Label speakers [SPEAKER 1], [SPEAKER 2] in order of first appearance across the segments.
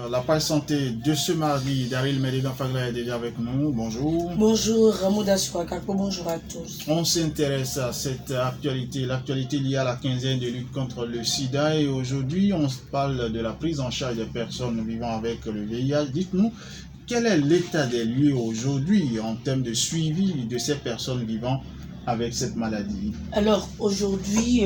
[SPEAKER 1] La page santé de ce mardi, Daryl Medigan Fagla est déjà avec nous. Bonjour.
[SPEAKER 2] Bonjour, Ramouda Chouakako, bonjour à tous.
[SPEAKER 1] On s'intéresse à cette actualité, l'actualité liée à la quinzaine de lutte contre le sida. Et aujourd'hui, on parle de la prise en charge des personnes vivant avec le VIH. Dites-nous, quel est l'état des lieux aujourd'hui en termes de suivi de ces personnes vivant avec cette maladie?
[SPEAKER 2] Alors aujourd'hui,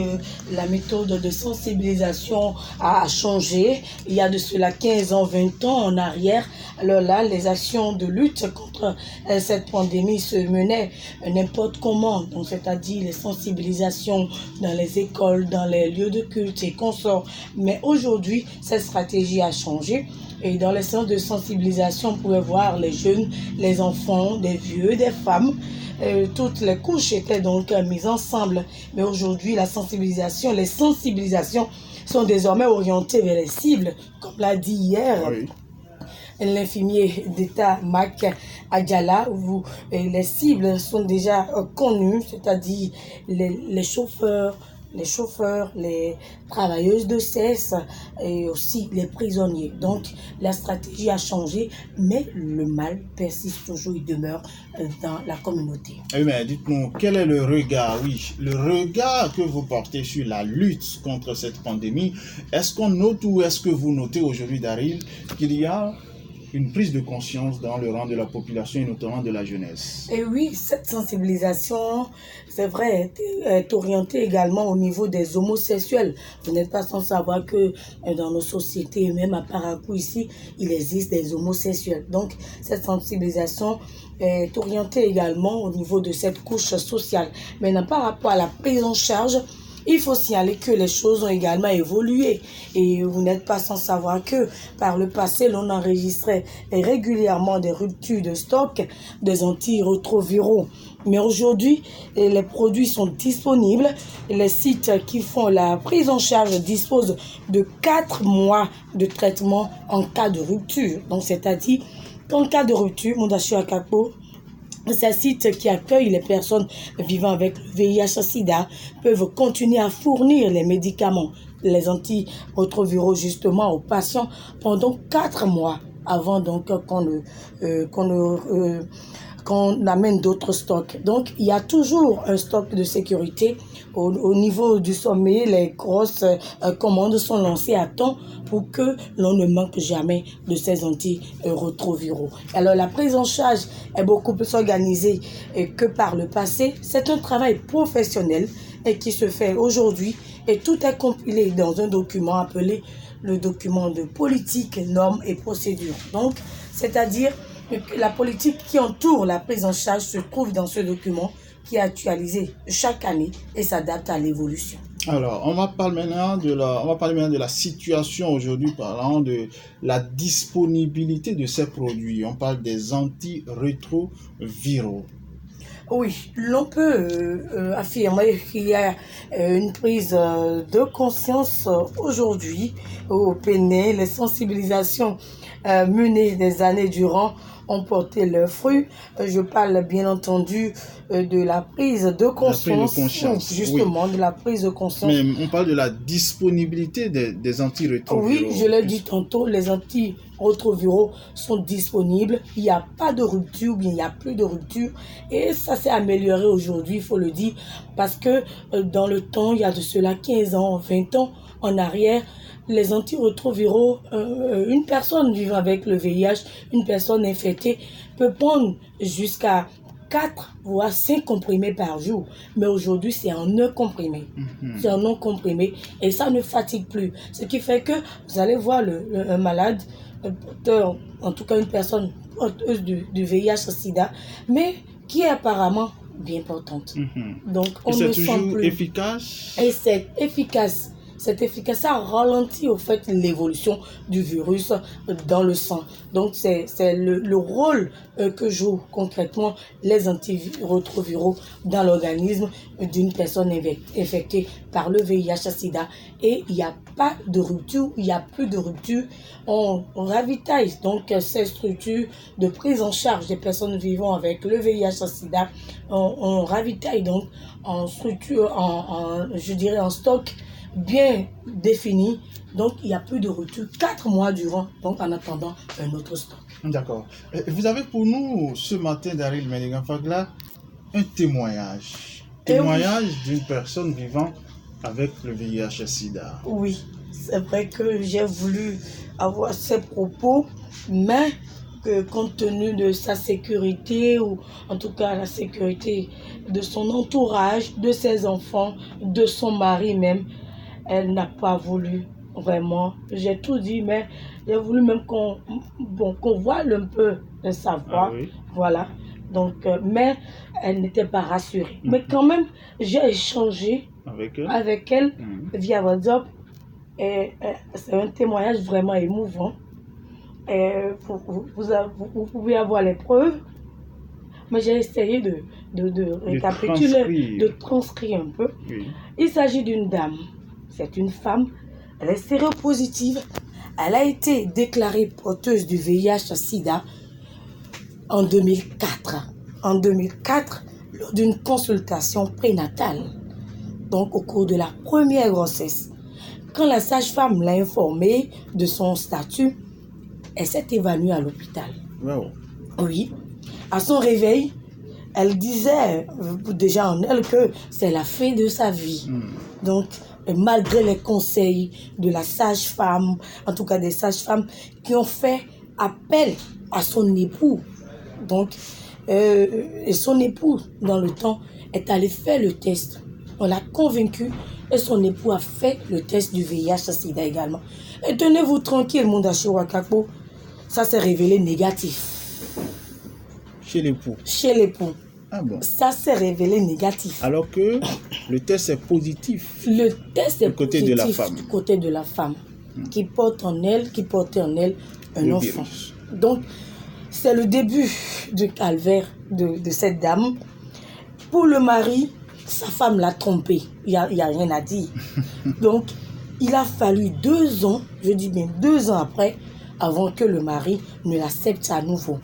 [SPEAKER 2] la méthode de sensibilisation a changé. Il y a de cela 15 ans, 20 ans en arrière. Alors là, les actions de lutte contre cette pandémie se menaient n'importe comment. Donc c'est-à-dire les sensibilisations dans les écoles, dans les lieux de culte et consorts. Mais aujourd'hui, cette stratégie a changé. Et dans les centres de sensibilisation, on pouvait voir les jeunes, les enfants, des vieux, des femmes. Toutes les couches étaient donc mises ensemble. Mais aujourd'hui, les sensibilisations sont désormais orientées vers les cibles, comme l'a dit hier l'infirmier d'État Mac Adjala, où les cibles sont déjà connues, c'est-à-dire les chauffeurs, les travailleuses de sexe et aussi les prisonniers. Donc, la stratégie a changé, mais le mal persiste toujours, il demeure dans la communauté.
[SPEAKER 1] Oui, mais dites-nous, quel est le regard, le regard que vous portez sur la lutte contre cette pandémie? Est-ce qu'on note ou est-ce que vous notez aujourd'hui, Daryl, qu'il y a une prise de conscience dans le rang de la population et notamment de la jeunesse?
[SPEAKER 2] Et oui, cette sensibilisation, c'est vrai, est orientée également au niveau des homosexuels. Vous n'êtes pas sans savoir que dans nos sociétés, même à Parakou ici, il existe des homosexuels. Donc, cette sensibilisation est orientée également au niveau de cette couche sociale. Maintenant, par rapport à la prise en charge, il faut signaler que les choses ont également évolué et vous n'êtes pas sans savoir que par le passé, l'on enregistrait régulièrement des ruptures de stock des antirétroviraux. Mais aujourd'hui, les produits sont disponibles. Les sites qui font la prise en charge disposent de 4 mois de traitement en cas de rupture. Donc, c'est-à-dire qu'en cas de rupture, Mondashi Akapo, ces sites qui accueillent les personnes vivant avec le VIH-Sida peuvent continuer à fournir les médicaments, les antirétroviraux justement aux patients pendant 4 mois avant donc qu'on amène d'autres stocks. Donc, il y a toujours un stock de sécurité. Au niveau du sommet, les grosses commandes sont lancées à temps pour que l'on ne manque jamais de ces antirétroviraux. Alors, la prise en charge est beaucoup plus organisée que par le passé. C'est un travail professionnel qui se fait aujourd'hui et tout est compilé dans un document appelé le document de politique, normes et procédures. Donc, c'est-à-dire la politique qui entoure la prise en charge se trouve dans ce document qui est actualisé chaque année et s'adapte à l'évolution.
[SPEAKER 1] Alors, on va parler maintenant de la situation aujourd'hui, parlant de la disponibilité de ces produits. On parle des antirétroviraux.
[SPEAKER 2] Oui, l'on peut affirmer qu'il y a une prise de conscience aujourd'hui au Bénin. Les sensibilisations menées des années durant ont porté leurs fruits. Je parle bien entendu de la prise de conscience, justement, de la prise de conscience.
[SPEAKER 1] Mais on parle de la disponibilité des antirétroviraux.
[SPEAKER 2] Oui, je l'ai dit tantôt, les antirétroviraux sont disponibles. Il n'y a pas de rupture, bien il n'y a plus de rupture. Et ça s'est amélioré aujourd'hui, il faut le dire, parce que dans le temps, il y a de cela 15 ans, 20 ans en arrière, les antirétroviraux, une personne vivant avec le VIH, une personne infectée, peut prendre jusqu'à 4 voire 5 comprimés par jour. Mais aujourd'hui, c'est en un comprimé. C'est en un comprimé et ça ne fatigue plus. Ce qui fait que vous allez voir un malade, en tout cas une personne porteuse du VIH-Sida, mais qui est apparemment bien portante. Donc, on ne sent plus.
[SPEAKER 1] Efficace.
[SPEAKER 2] Et c'est efficace. Cette efficacité ralentit au fait l'évolution du virus dans le sang. Donc c'est le rôle que jouent concrètement les antirétroviraux dans l'organisme d'une personne infectée par le VIH-Sida. Et il n'y a pas de rupture, il n'y a plus de rupture. On ravitaille donc ces structures de prise en charge des personnes vivant avec le VIH-Sida. On ravitaille donc en structure, je dirais en stock bien définie. Donc, il n'y a plus de retour 4 mois durant, donc en attendant un autre stock.
[SPEAKER 1] D'accord. Vous avez pour nous, ce matin, Daryl Meneghan Fagla, un témoignage. Témoignage d'une personne vivant avec le VIH-Sida.
[SPEAKER 2] Oui, c'est vrai que j'ai voulu avoir ces propos, mais que compte tenu de sa sécurité, ou en tout cas la sécurité de son entourage, de ses enfants, de son mari même, elle n'a pas voulu vraiment. J'ai tout dit, mais j'ai voulu même qu'on voit un peu le savoir.
[SPEAKER 1] Ah oui.
[SPEAKER 2] Voilà. Donc, mais elle n'était pas rassurée. Mais quand même, j'ai échangé avec elle via WhatsApp. Et c'est un témoignage vraiment émouvant. Et vous pouvez avoir les preuves. Mais j'ai essayé de récapituler, de transcrire un peu.
[SPEAKER 1] Oui.
[SPEAKER 2] Il s'agit d'une dame. C'est une femme. Elle est séropositive. Elle a été déclarée porteuse du VIH-Sida en 2004. En 2004, lors d'une consultation prénatale. Donc, au cours de la première grossesse. Quand la sage-femme l'a informée de son statut, elle s'est évanouie à l'hôpital.
[SPEAKER 1] Wow.
[SPEAKER 2] Oui. À son réveil, elle disait déjà en elle que c'est la fin de sa vie. Donc, malgré les conseils de la sage-femme, en tout cas des sages-femmes qui ont fait appel à son époux. Donc, et son époux, dans le temps, est allé faire le test. On l'a convaincu et son époux a fait le test du VIH-Sida également. Et tenez-vous tranquille, Mundashi Wakakpo, ça s'est révélé négatif.
[SPEAKER 1] Chez l'époux.
[SPEAKER 2] Chez l'époux.
[SPEAKER 1] Ah bon.
[SPEAKER 2] Ça s'est révélé négatif.
[SPEAKER 1] Alors que le test est positif.
[SPEAKER 2] Le test est
[SPEAKER 1] du côté
[SPEAKER 2] positif
[SPEAKER 1] de la femme.
[SPEAKER 2] Du côté de la femme qui portait en elle un
[SPEAKER 1] Le
[SPEAKER 2] enfant.
[SPEAKER 1] virus.
[SPEAKER 2] Donc, c'est le début du calvaire de cette dame. Pour le mari, sa femme l'a trompé. Il n'y a rien à dire. Donc, il a fallu 2 ans, je dis bien 2 ans après, avant que le mari ne l'accepte à nouveau.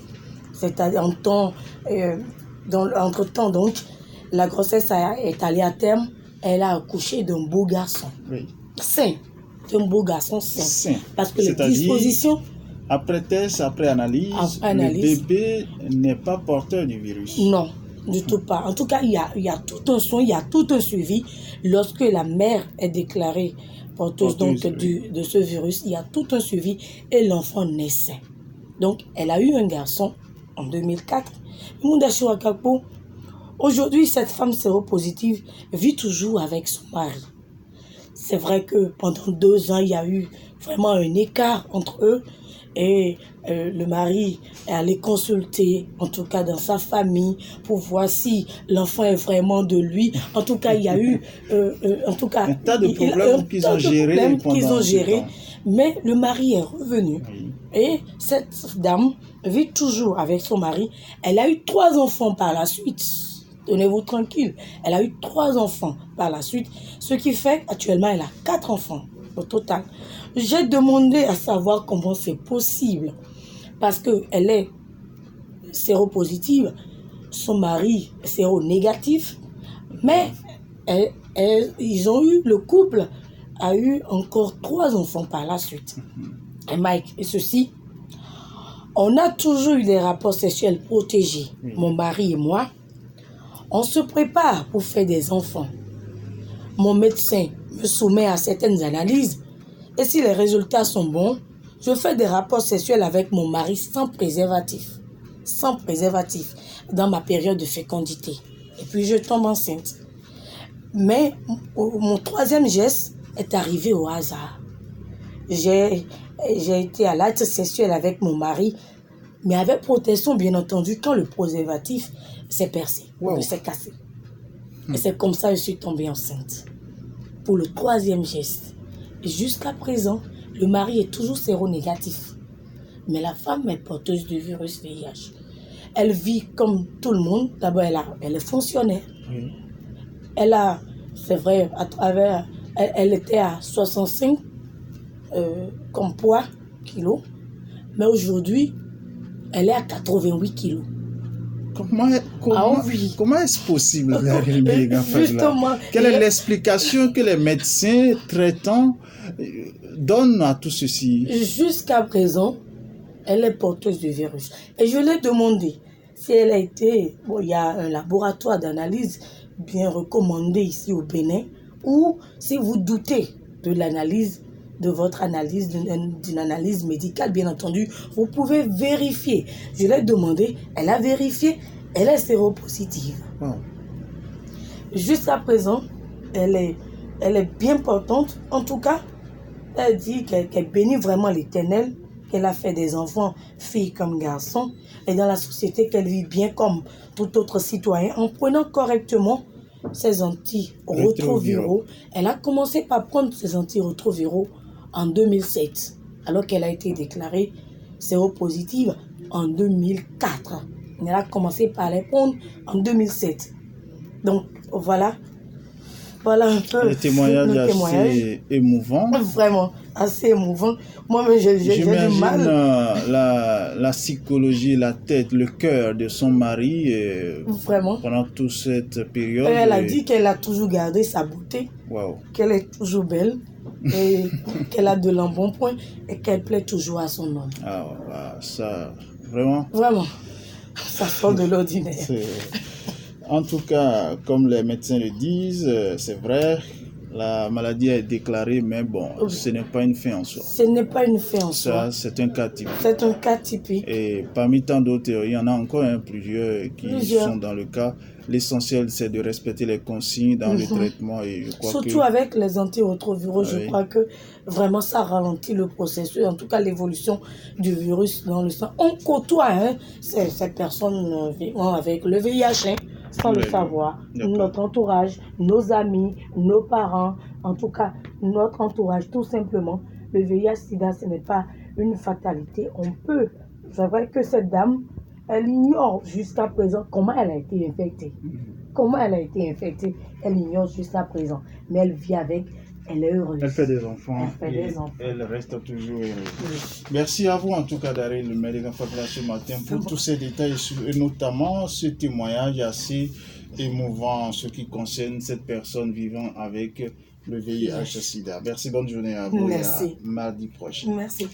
[SPEAKER 2] C'est-à-dire entre-temps, donc, la grossesse est allée à terme. Elle a accouché d'un beau garçon.
[SPEAKER 1] Oui.
[SPEAKER 2] Sain. Un beau garçon sain. Parce que les
[SPEAKER 1] C'est-à-dire,
[SPEAKER 2] dispositions...
[SPEAKER 1] Après test, après analyse, le bébé n'est pas porteur du virus.
[SPEAKER 2] Non, du tout pas. En tout cas, il y a tout un soin, il y a tout un suivi. Lorsque la mère est déclarée porteuse donc, de ce virus, il y a tout un suivi et l'enfant naît sain. Donc, elle a eu un garçon en 2004. Mundashi Wakakpo, aujourd'hui, cette femme séropositive vit toujours avec son mari. C'est vrai que pendant 2 ans, il y a eu vraiment un écart entre eux. Et le mari est allé consulter, en tout cas dans sa famille, pour voir si l'enfant est vraiment de lui. En tout cas, il y a eu
[SPEAKER 1] un tas de problèmes qu'ils ont gérés pendant ce temps.
[SPEAKER 2] Mais le mari est revenu. Oui. Et cette dame vit toujours avec son mari. Elle a eu 3 enfants par la suite. Tenez-vous tranquille. Elle a eu 3 enfants par la suite. Ce qui fait qu'actuellement, elle a 4 enfants au total. J'ai demandé à savoir comment c'est possible. Parce qu'elle est séropositive, son mari est séronégatif, mais le couple a eu encore 3 enfants par la suite. Et Mike, et ceci, on a toujours eu des rapports sexuels protégés, mon mari et moi. On se prépare pour faire des enfants. Mon médecin me soumet à certaines analyses. Et si les résultats sont bons, je fais des rapports sexuels avec mon mari sans préservatif. Sans préservatif, dans ma période de fécondité. Et puis je tombe enceinte. Mais mon 3e geste est arrivé au hasard. J'ai été à l'acte sexuel avec mon mari, mais avec protection, bien entendu, quand le préservatif s'est percé, s'est cassé. Et c'est comme ça que je suis tombée enceinte. Pour le 3e geste. Et jusqu'à présent, le mari est toujours séronégatif. Mais la femme est porteuse du virus VIH. Elle vit comme tout le monde. D'abord, elle est fonctionnaire. Oui. C'est vrai, elle était à 65 comme poids, kilos. Mais aujourd'hui, elle est à 88 kilos.
[SPEAKER 1] comment est-ce possible, Daryl Madigan Fadla?
[SPEAKER 2] Justement.
[SPEAKER 1] Quelle est l'explication que les médecins traitants donnent à tout ceci?
[SPEAKER 2] Jusqu'à présent, elle est porteuse du virus. Et je l'ai demandé si elle a été... Bon, il y a un laboratoire d'analyse bien recommandé ici au Bénin, ou si vous doutez de l'analyse, de votre analyse, d'une analyse médicale, bien entendu, vous pouvez vérifier. Je l'ai demandé, elle a vérifié, elle est séropositive.
[SPEAKER 1] Oh.
[SPEAKER 2] Jusqu'à présent, elle est bien portante. En tout cas, elle dit qu'elle bénit vraiment l'Éternel, qu'elle a fait des enfants, filles comme garçons, et dans la société qu'elle vit bien comme tout autre citoyen, en prenant correctement ses antirétroviraux. Elle a commencé par prendre ses antirétroviraux en 2007, alors qu'elle a été déclarée séropositive en 2004. Elle a commencé par les prendre en 2007. Donc, voilà un peu
[SPEAKER 1] le témoignage assez émouvant.
[SPEAKER 2] Vraiment, assez émouvant. Moi-même, j'ai du mal.
[SPEAKER 1] La psychologie, la tête, le cœur de son mari
[SPEAKER 2] vraiment.
[SPEAKER 1] Pendant toute cette période.
[SPEAKER 2] Elle a dit qu'elle a toujours gardé sa beauté, qu'elle est toujours belle, et qu'elle a de l'embonpoint et qu'elle plaît toujours à son homme.
[SPEAKER 1] Ça, vraiment.
[SPEAKER 2] Vraiment, ça sort de l'ordinaire.
[SPEAKER 1] En tout cas, comme les médecins le disent, c'est vrai, la maladie est déclarée, mais bon, ce n'est pas une fin en soi.
[SPEAKER 2] Ce n'est pas une fin en soi.
[SPEAKER 1] Ça, c'est un cas typique.
[SPEAKER 2] C'est un cas typique.
[SPEAKER 1] Et parmi tant d'autres, il y en a encore plusieurs qui sont dans le cas. L'essentiel, c'est de respecter les consignes dans le traitement. Et je crois
[SPEAKER 2] surtout avec les antirétroviraux, je crois que vraiment ça ralentit le processus, en tout cas l'évolution du virus dans le sang. On côtoie ces personnes vivant avec le VIH, sans le savoir. Notre entourage, nos amis, nos parents, en tout cas notre entourage, tout simplement. Le VIH-Sida, ce n'est pas une fatalité. C'est vrai que cette dame, elle ignore jusqu'à présent comment elle a été infectée. Comment elle a été infectée, elle ignore jusqu'à présent. Mais elle vit avec, elle est heureuse.
[SPEAKER 1] Elle fait des enfants. Elle reste toujours heureuse. Oui. Merci à vous en tout cas, Daryl Madigan Fadla, ce matin pour tous ces détails et notamment ce témoignage assez émouvant en ce qui concerne cette personne vivant avec le VIH-Sida. Merci, bonne journée à vous.
[SPEAKER 2] Merci.
[SPEAKER 1] Et à mardi prochain.
[SPEAKER 2] Merci.